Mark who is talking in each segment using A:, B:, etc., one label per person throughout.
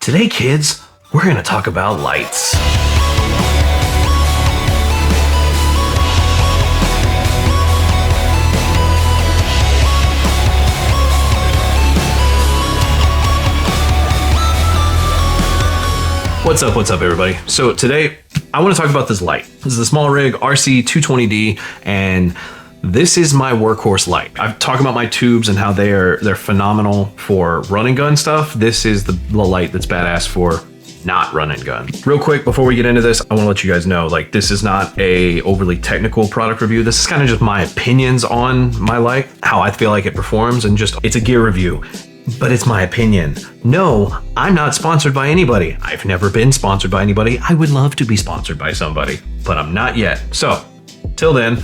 A: Today, kids, we're gonna talk about lights. What's up everybody? So today I want to talk about this light. This is the Small Rig RC220D, and this is my workhorse light. I've talked about my tubes and how they're phenomenal for run and gun stuff. This is the light that's badass for not run and gun. Real quick before we get into this, I want to let you guys know, like, this is not a overly technical product review. This is kind of just my opinions on my light, how I feel like it performs, and just it's a gear review. But it's my opinion. No, I'm not sponsored by anybody. I've never been sponsored by anybody. I would love to be sponsored by somebody, but I'm not yet. So, till then,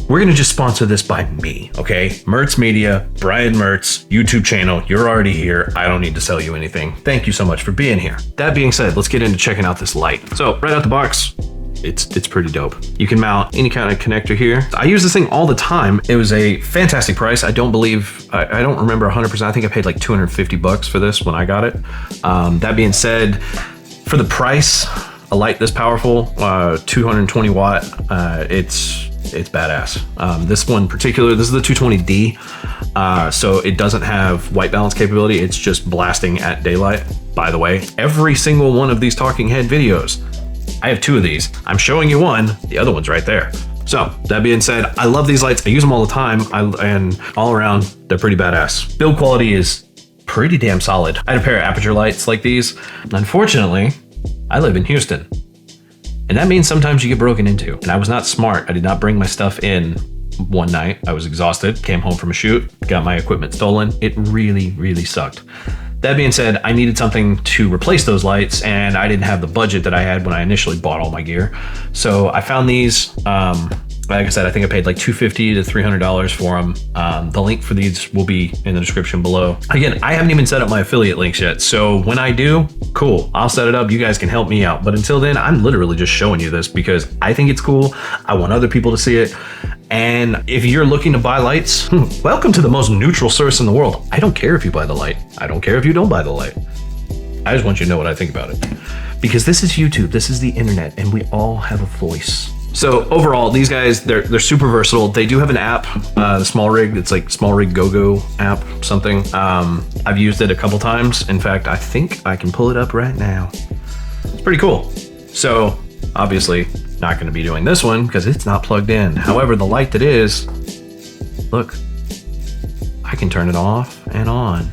A: we're gonna just sponsor this by me, okay? Mertz Media, Brian Mertz, YouTube channel, you're already here. I don't need to sell you anything. Thank you so much for being here. That being said, let's get into checking out this light. So, right out the box, it's pretty dope. You can mount any kind of connector here. I use this thing all the time. It was a fantastic price. I don't remember 100%. I think I paid like 250 bucks for this when I got it. That being said, for the price, a light this powerful, 220 watt, it's badass. This one in particular, this is the 220D. So it doesn't have white balance capability. It's just blasting at daylight. By the way, every single one of these talking head videos, I have two of these. I'm showing you one, the other one's right there. So that being said, I love these lights. I use them all the time, and all around, they're pretty badass. Build quality is pretty damn solid. I had a pair of aperture lights like these. Unfortunately, I live in Houston, and that means sometimes you get broken into. And I was not smart. I did not bring my stuff in one night. I was exhausted, came home from a shoot, got my equipment stolen. It really, really sucked. That being said, I needed something to replace those lights, and I didn't have the budget that I had when I initially bought all my gear. So I found these, like I said, I think I paid like $250 to $300 for them. The link for these will be in the description below. Again, I haven't even set up my affiliate links yet. So when I do, cool, I'll set it up. You guys can help me out. But until then, I'm literally just showing you this because I think it's cool. I want other people to see it. And if you're looking to buy lights, welcome to the most neutral source in the world. I don't care if you buy the light. I don't care if you don't buy the light. I just want you to know what I think about it. Because this is YouTube, this is the internet, and we all have a voice. So overall, these guys, they're super versatile. They do have an app, the Small Rig. It's like Small Rig Go-Go app, something. I've used it a couple times. In fact, I think I can pull it up right now. It's pretty cool. So obviously, not going to be doing this one because it's not plugged in. However, the light that is, look, I can turn it off and on,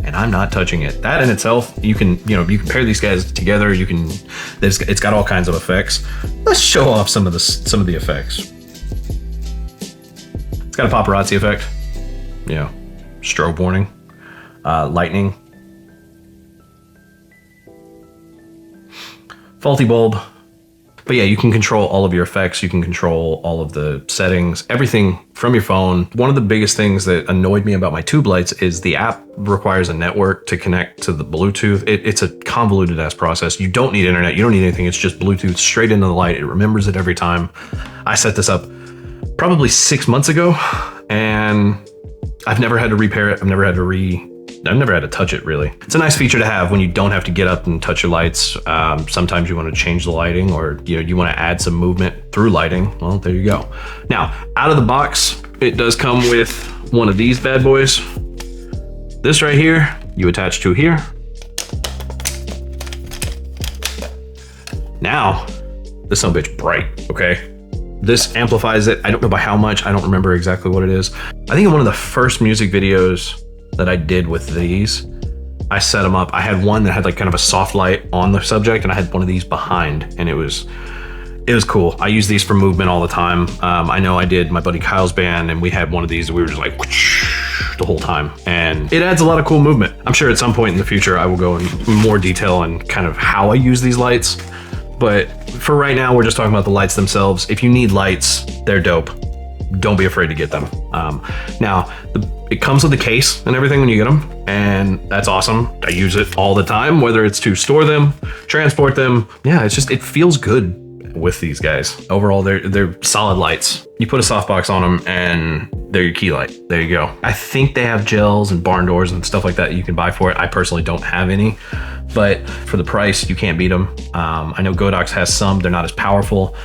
A: and I'm not touching it. That in itself, you can pair these guys together. It's got all kinds of effects. Let's show off some of the effects. It's got a paparazzi effect, strobe warning, lightning, faulty bulb. But yeah, you can control all of your effects. You can control all of the settings, everything from your phone. One of the biggest things that annoyed me about my tube lights is the app requires a network to connect to the Bluetooth. It's a convoluted ass process. You don't need internet. You don't need anything. It's just Bluetooth straight into the light. It remembers it every time. I set this up probably 6 months ago, and I've never had to repair it. I've never had to touch it, really. It's a nice feature to have when you don't have to get up and touch your lights. Sometimes you want to change the lighting, or you want to add some movement through lighting. Well, there you go. Now, out of the box, it does come with one of these bad boys. This right here, you attach to here. Now, this son of a bitch bright, okay? This amplifies it. I don't know by how much. I don't remember exactly what it is. I think in one of the first music videos that I did with these, I set them up. I had one that had like kind of a soft light on the subject, and I had one of these behind, and it was cool. I use these for movement all the time. I know I did my buddy Kyle's band, and we had one of these, and we were just like the whole time, and it adds a lot of cool movement. I'm sure at some point in the future I will go in more detail on kind of how I use these lights, but for right now, we're just talking about the lights themselves. If you need lights, they're dope. Don't be afraid to get them. Now, it comes with a case and everything when you get them, and that's awesome. I use it all the time, whether it's to store them, transport them. Yeah, it feels good with these guys. Overall, they're solid lights. You put a softbox on them, and they're your key light. There you go. I think they have gels and barn doors and stuff like that you can buy for it. I personally don't have any, but for the price, you can't beat them. I know Godox has some, they're not as powerful.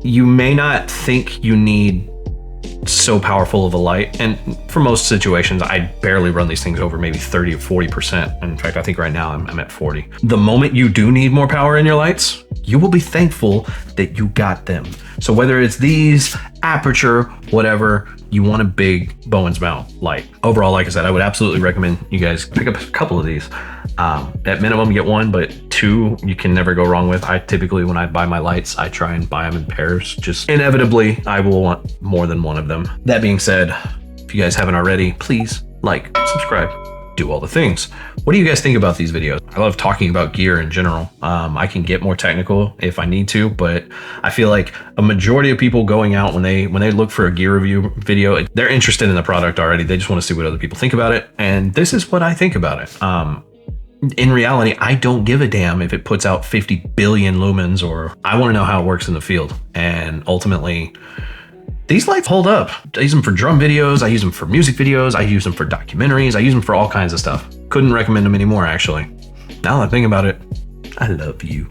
A: You may not think you need so powerful of a light, and for most situations I barely run these things over maybe 30 or 40%. In fact, I think right now I'm at 40. The moment you do need more power in your lights, you will be thankful that you got them. So whether it's these, aperture, whatever, you want a big Bowens mount light. Overall, like I said, I would absolutely recommend you guys pick up a couple of these. At minimum, get one, but two you can never go wrong with. I typically, when I buy my lights, I try and buy them in pairs. Just inevitably, I will want more than one of them. That being said, if you guys haven't already, please like, subscribe, do all the things. What do you guys think about these videos? I love talking about gear in general. I can get more technical if I need to, but I feel like a majority of people going out when they look for a gear review video, they're interested in the product already. They just want to see what other people think about it. And this is what I think about it. In reality, I don't give a damn if it puts out 50 billion lumens, or I want to know how it works in the field. And ultimately, these lights hold up. I use them for drum videos. I use them for music videos. I use them for documentaries. I use them for all kinds of stuff. Couldn't recommend them anymore, actually. Now that I think about it, I love you.